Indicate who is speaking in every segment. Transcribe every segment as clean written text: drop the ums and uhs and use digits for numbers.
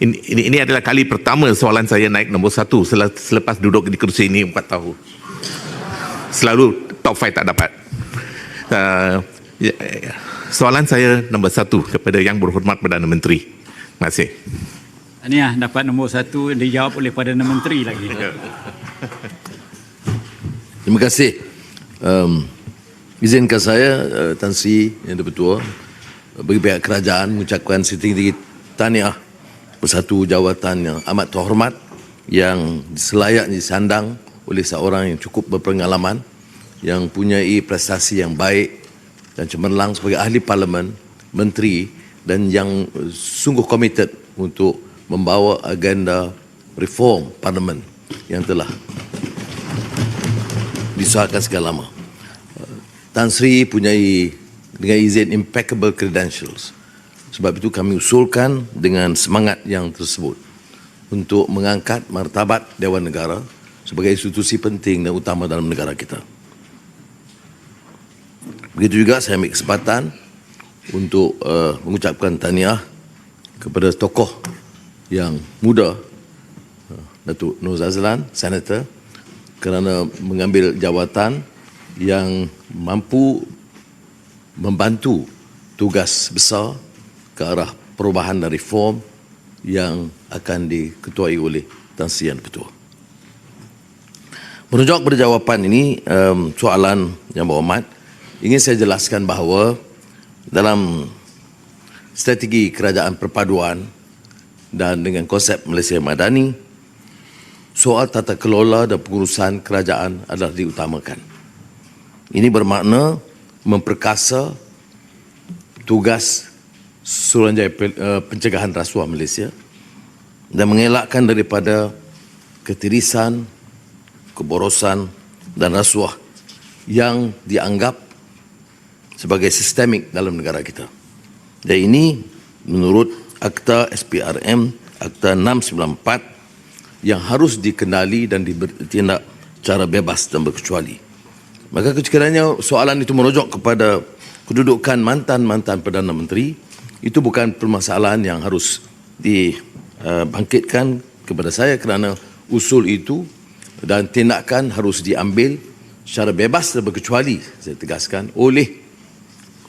Speaker 1: Ini adalah kali pertama soalan saya naik nombor 1 selepas duduk di kursi ini 4 tahun. Selalu top 5 tak dapat. Soalan saya nombor 1 kepada Yang Berhormat Perdana Menteri. Terima kasih.
Speaker 2: Tahniah, dapat nombor 1 dijawab oleh Perdana Menteri lagi.
Speaker 3: Terima kasih. Izinkan saya, Tan Sri Yang Dipertua, bagi pihak kerajaan mengucapkan setinggi-tinggi tahniah bersatu jawatan yang amat terhormat yang selayaknya disandang oleh seorang yang cukup berpengalaman, yang mempunyai prestasi yang baik dan cemerlang sebagai ahli parlimen, menteri, dan yang sungguh komited untuk membawa agenda reform parlimen yang telah disuarakan sekian lama. Tan Sri punyai dengan izin impeccable credentials. Sebab itu kami usulkan dengan semangat yang tersebut untuk mengangkat martabat Dewan Negara sebagai institusi penting dan utama dalam negara kita. Begitu juga saya ambil kesempatan untuk mengucapkan tahniah kepada tokoh yang muda, Datuk Nur Zazlan, Senator, kerana mengambil jawatan yang mampu membantu tugas besar ke arah perubahan dan reform yang akan diketuai oleh Tan Sri Yang Dipertua. Merujuk pada jawapan ini, soalan yang berhormat, ingin saya jelaskan bahawa dalam strategi kerajaan perpaduan dan dengan konsep Malaysia Madani, soal tata kelola dan pengurusan kerajaan adalah diutamakan. Ini bermakna memperkasa tugas Suruhanjaya Pencegahan Rasuah Malaysia dan mengelakkan daripada ketirisan, keborosan dan rasuah yang dianggap sebagai sistemik dalam negara kita. Dan ini menurut Akta SPRM, Akta 694 yang harus dikenali dan ditindak secara bebas dan berkecuali. Maka sekiranya soalan itu merujuk kepada kedudukan mantan-mantan Perdana Menteri, itu bukan permasalahan yang harus dibangkitkan kepada saya kerana usul itu dan tindakan harus diambil secara bebas dan berkecuali, saya tegaskan, oleh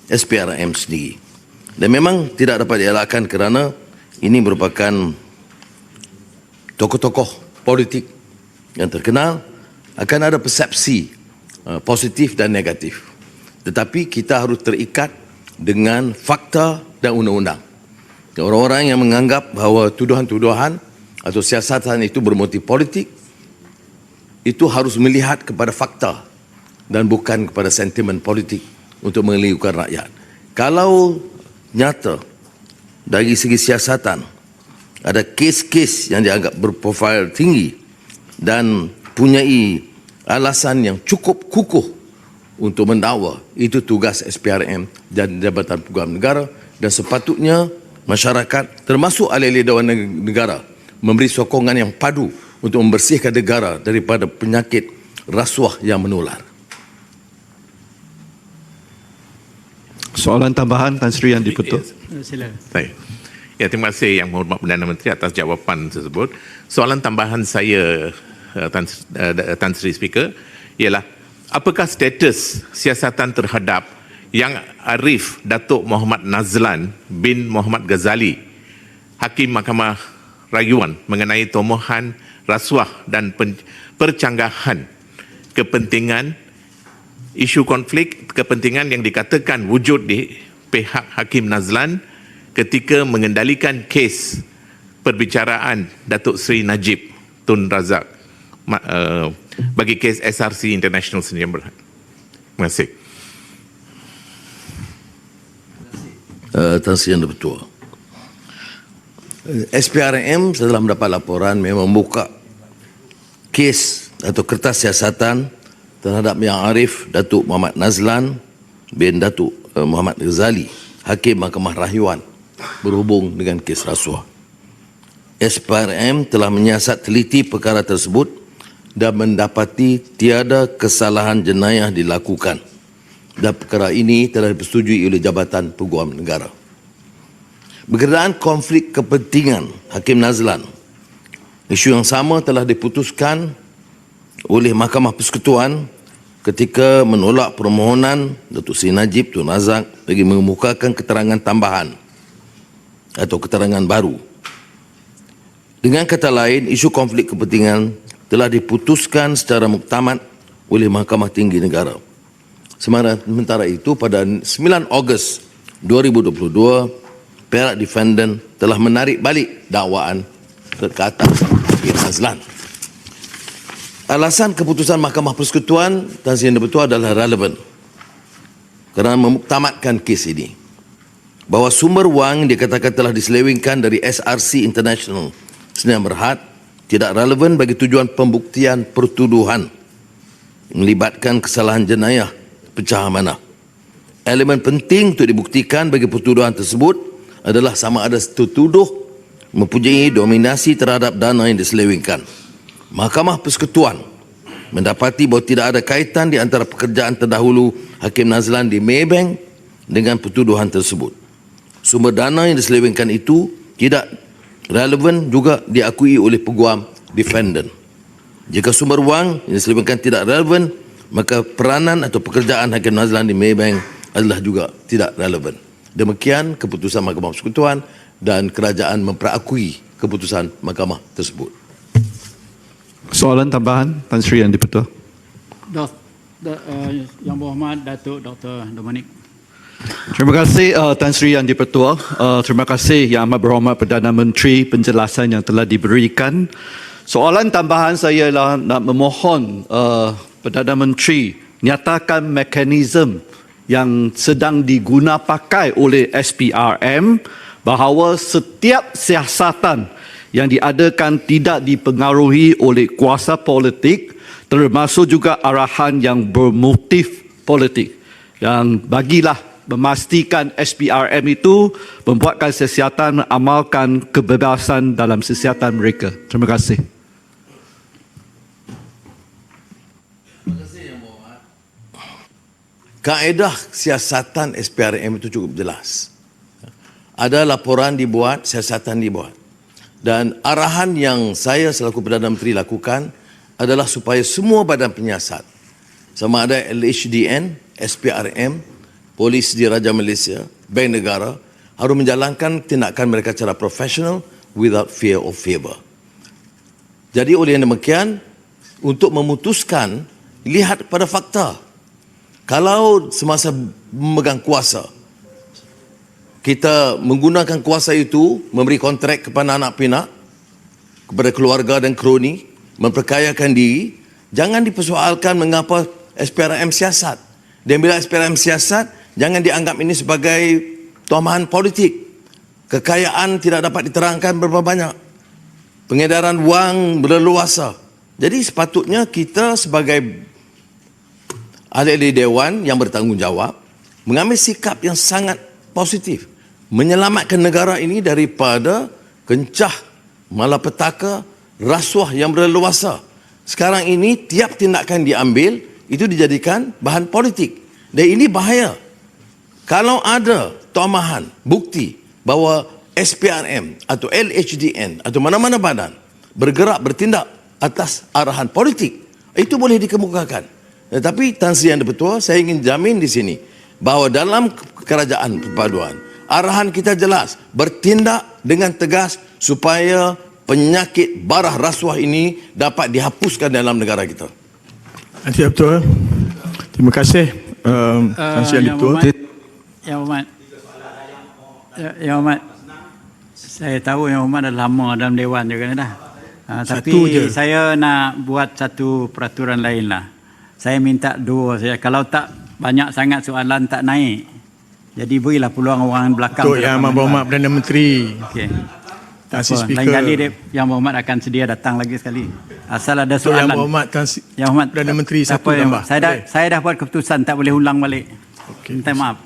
Speaker 3: SPRM sendiri. Dan memang tidak dapat dielakkan kerana ini merupakan tokoh-tokoh politik yang terkenal, akan ada persepsi positif dan negatif. Tetapi kita harus terikat dengan fakta dan undang-undang. Orang-orang yang menganggap bahawa tuduhan-tuduhan atau siasatan itu bermotif politik, itu harus melihat kepada fakta dan bukan kepada sentimen politik untuk mengelirukan rakyat. Kalau nyata dari segi siasatan ada kes-kes yang dianggap berprofil tinggi dan punyai alasan yang cukup kukuh untuk mendakwa, itu tugas SPRM dan Jabatan Peguam Negara, dan sepatutnya masyarakat termasuk ahli-ahli Dewan Negara memberi sokongan yang padu untuk membersihkan negara daripada penyakit rasuah yang menular.
Speaker 4: Soalan tambahan Tan Sri Yang Dipertua.
Speaker 2: Silakan.
Speaker 1: Baik. Ya, terima kasih Yang Berhormat Perdana Menteri atas jawapan tersebut. Soalan tambahan saya, Tan Sri Speaker, ialah apakah status siasatan terhadap Yang Arif Datuk Muhammad Nazlan bin Muhammad Ghazali, Hakim Mahkamah Rayuan, mengenai tomohan rasuah dan percanggahan kepentingan, isu konflik kepentingan yang dikatakan wujud di pihak Hakim Nazlan ketika mengendalikan kes perbicaraan Datuk Seri Najib Tun Razak bagi kes SRC International Sdn Bhd. Terima kasih.
Speaker 3: Tan Sri Yang Dipertua. SPRM setelah mendapat laporan memang membuka kes atau kertas siasatan terhadap Yang Arif Datuk Muhammad Nazlan bin Datuk Muhammad Ghazali, Hakim Mahkamah Rayuan, berhubung dengan kes rasuah. SPRM telah menyiasat teliti perkara tersebut dan mendapati tiada kesalahan jenayah dilakukan, dan perkara ini telah dipersetujui oleh Jabatan Peguam Negara. Berkenaan konflik kepentingan Hakim Nazlan, isu yang sama telah diputuskan oleh Mahkamah Persekutuan ketika menolak permohonan Datuk Seri Najib Tun Razak bagi mengemukakan keterangan tambahan atau keterangan baru. Dengan kata lain, isu konflik kepentingan telah diputuskan secara muktamad oleh Mahkamah Tinggi Negara. Sementara itu, pada 9 Ogos 2022, pihak defendant telah menarik balik dakwaan ke atas Hakim Nazlan. Alasan keputusan Mahkamah Persekutuan Tan Sri Yang di-Pertua adalah relevan kerana memuktamadkan kes ini bahawa sumber wang yang dikatakan telah diselewengkan dari SRC International Sdn Bhd tidak relevan bagi tujuan pembuktian pertuduhan melibatkan kesalahan jenayah pecahan mana. Elemen penting untuk dibuktikan bagi pertuduhan tersebut adalah sama ada tertuduh mempunyai dominasi terhadap dana yang diselewengkan. Mahkamah Persekutuan mendapati bahawa tidak ada kaitan di antara pekerjaan terdahulu Hakim Nazlan di Maybank dengan pertuduhan tersebut. Sumber dana yang diselewengkan itu tidak relevan juga diakui oleh peguam defendant. Jika sumber wang yang diselewengkan tidak relevan, maka peranan atau pekerjaan Hakim Nazlan di Maybank adalah juga tidak relevan. Demikian keputusan Mahkamah Persekutuan dan kerajaan memperakui keputusan mahkamah tersebut.
Speaker 4: Soalan tambahan Tan Sri Yang di-Pertua.
Speaker 2: Yang Berhormat Datuk Dr. Dominic.
Speaker 4: Terima kasih Tan Sri Yang di-Pertua. Terima kasih Yang Amat Berhormat Perdana Menteri penjelasan yang telah diberikan. Soalan tambahan saya ialah nak memohon Perdana Menteri nyatakan mekanisme yang sedang digunapakai oleh SPRM bahawa setiap siasatan yang diadakan tidak dipengaruhi oleh kuasa politik, termasuk juga arahan yang bermotif politik. Dan bagilah memastikan SPRM itu membuatkan siasatan mengamalkan kebebasan dalam siasatan mereka. Terima kasih.
Speaker 3: Kaedah siasatan SPRM itu cukup jelas. Ada laporan dibuat, siasatan dibuat. Dan arahan yang saya selaku Perdana Menteri lakukan adalah supaya semua badan penyiasat, sama ada LHDN, SPRM, Polis Diraja Malaysia, Bank Negara, harus menjalankan tindakan mereka secara profesional without fear of favor. Jadi oleh yang demikian, untuk memutuskan, lihat pada fakta. Kalau semasa memegang kuasa, kita menggunakan kuasa itu, memberi kontrak kepada anak pinak, kepada keluarga dan kroni, memperkayakan diri, jangan dipersoalkan mengapa SPRM siasat. Dan bila SPRM siasat, jangan dianggap ini sebagai tomahan politik. Kekayaan tidak dapat diterangkan berapa banyak. Pengedaran wang berleluasa. Jadi sepatutnya kita sebagai ahli dewan yang bertanggungjawab mengambil sikap yang sangat positif, menyelamatkan negara ini daripada kencah, malapetaka, rasuah yang berleluasa. Sekarang ini tiap tindakan diambil itu dijadikan bahan politik. Dan ini bahaya. Kalau ada tomahan, bukti bahawa SPRM atau LHDN atau mana-mana badan bergerak bertindak atas arahan politik, itu boleh dikemukakan. Tetapi Tan Sri Yang di-Pertua, saya ingin jamin di sini bahawa dalam kerajaan perpaduan, arahan kita jelas, bertindak dengan tegas supaya penyakit barah rasuah ini dapat dihapuskan dalam negara kita.
Speaker 5: Nanti betul. Terima kasih Tan Sri Yang di-Pertua.
Speaker 2: Yang Berhormat, Yang Berhormat, saya tahu Yang Berhormat dah lama dalam Dewan juga dah. Tapi saya nak buat satu peraturan lain lah. Saya minta dua saja. Kalau tak banyak sangat soalan tak naik, jadi berilah peluang orang belakang.
Speaker 5: Untuk Yang Amat Berhormat Perdana Menteri.
Speaker 2: Okey.
Speaker 5: Tan Sri Speaker.
Speaker 2: Lain kali Yang Berhormat akan sedia datang lagi sekali. Asal ada soalan.
Speaker 5: Yang Berhormat Tan Sri
Speaker 2: Yang Berhormat
Speaker 5: Perdana Menteri
Speaker 2: tak
Speaker 5: satu
Speaker 2: apa,
Speaker 5: tambah.
Speaker 2: Saya dah buat keputusan, tak boleh ulang balik.
Speaker 5: Okay.
Speaker 2: Minta maaf.